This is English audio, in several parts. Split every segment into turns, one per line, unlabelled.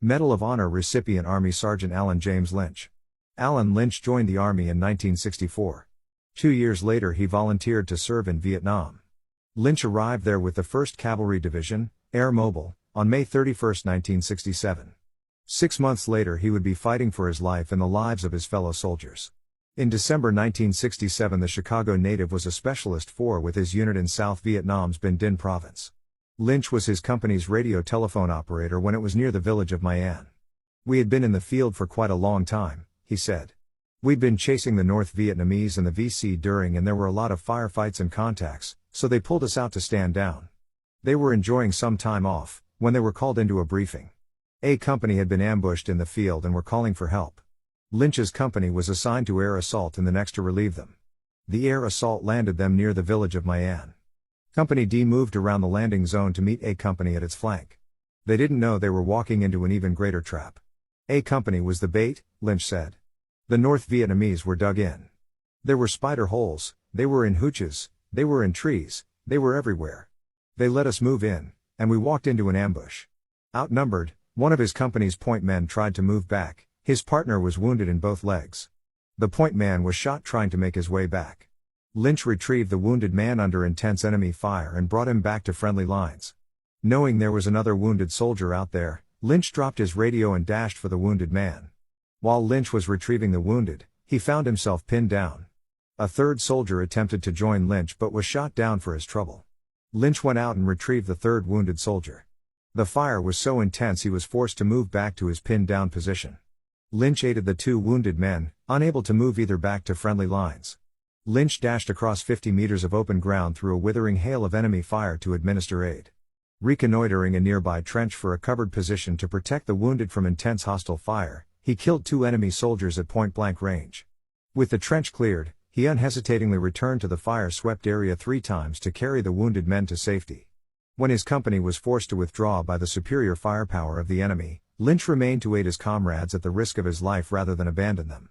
Medal of Honor recipient Army Sergeant Alan James Lynch. Alan Lynch joined the Army in 1964. 2 years later he volunteered to serve in Vietnam. Lynch arrived there with the 1st Cavalry Division, Air Mobile, on May 31, 1967. 6 months later he would be fighting for his life and the lives of his fellow soldiers. In December 1967 the Chicago native was a Specialist 4 with his unit in South Vietnam's Binh Dinh province. Lynch was his company's radio telephone operator when it was near the village of My An. "We had been in the field for quite a long time," he said. "We'd been chasing the North Vietnamese and the VC during and there were a lot of firefights and contacts, so they pulled us out to stand down. They were enjoying some time off, when they were called into a briefing. A company had been ambushed in the field and were calling for help. Lynch's company was assigned to air assault and the next to relieve them. The air assault landed them near the village of My An. Company D moved around the landing zone to meet A Company at its flank. They didn't know they were walking into an even greater trap. A Company was the bait," Lynch said. "The North Vietnamese were dug in. There were spider holes, they were in hooches, they were in trees, they were everywhere. They let us move in, and we walked into an ambush. Outnumbered, one of his company's point men tried to move back, his partner was wounded in both legs. The point man was shot trying to make his way back. Lynch retrieved the wounded man under intense enemy fire and brought him back to friendly lines. Knowing there was another wounded soldier out there, Lynch dropped his radio and dashed for the wounded man. While Lynch was retrieving the wounded, he found himself pinned down. A third soldier attempted to join Lynch but was shot down for his trouble. Lynch went out and retrieved the third wounded soldier. The fire was so intense he was forced to move back to his pinned down position. Lynch aided the 2 wounded men, unable to move either back to friendly lines. Lynch dashed across 50 meters of open ground through a withering hail of enemy fire to administer aid. Reconnoitering a nearby trench for a covered position to protect the wounded from intense hostile fire, he killed 2 enemy soldiers at point-blank range. With the trench cleared, he unhesitatingly returned to the fire-swept area 3 times to carry the wounded men to safety. When his company was forced to withdraw by the superior firepower of the enemy, Lynch remained to aid his comrades at the risk of his life rather than abandon them.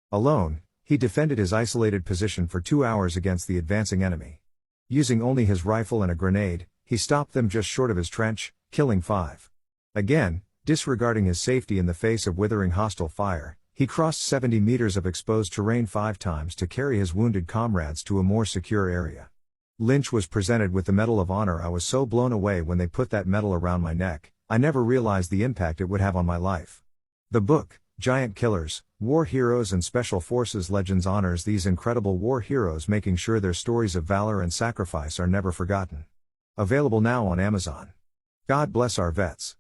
Alone, he defended his isolated position for 2 hours against the advancing enemy. Using only his rifle and a grenade, he stopped them just short of his trench, killing 5. Again, disregarding his safety in the face of withering hostile fire, he crossed 70 meters of exposed terrain 5 times to carry his wounded comrades to a more secure area. Lynch was presented with the Medal of Honor. "I was so blown away when they put that medal around my neck, I never realized the impact it would have on my life." The book, Giant Killers, War Heroes and Special Forces Legends honors these incredible war heroes, making sure their stories of valor and sacrifice are never forgotten. Available now on Amazon. God bless our vets.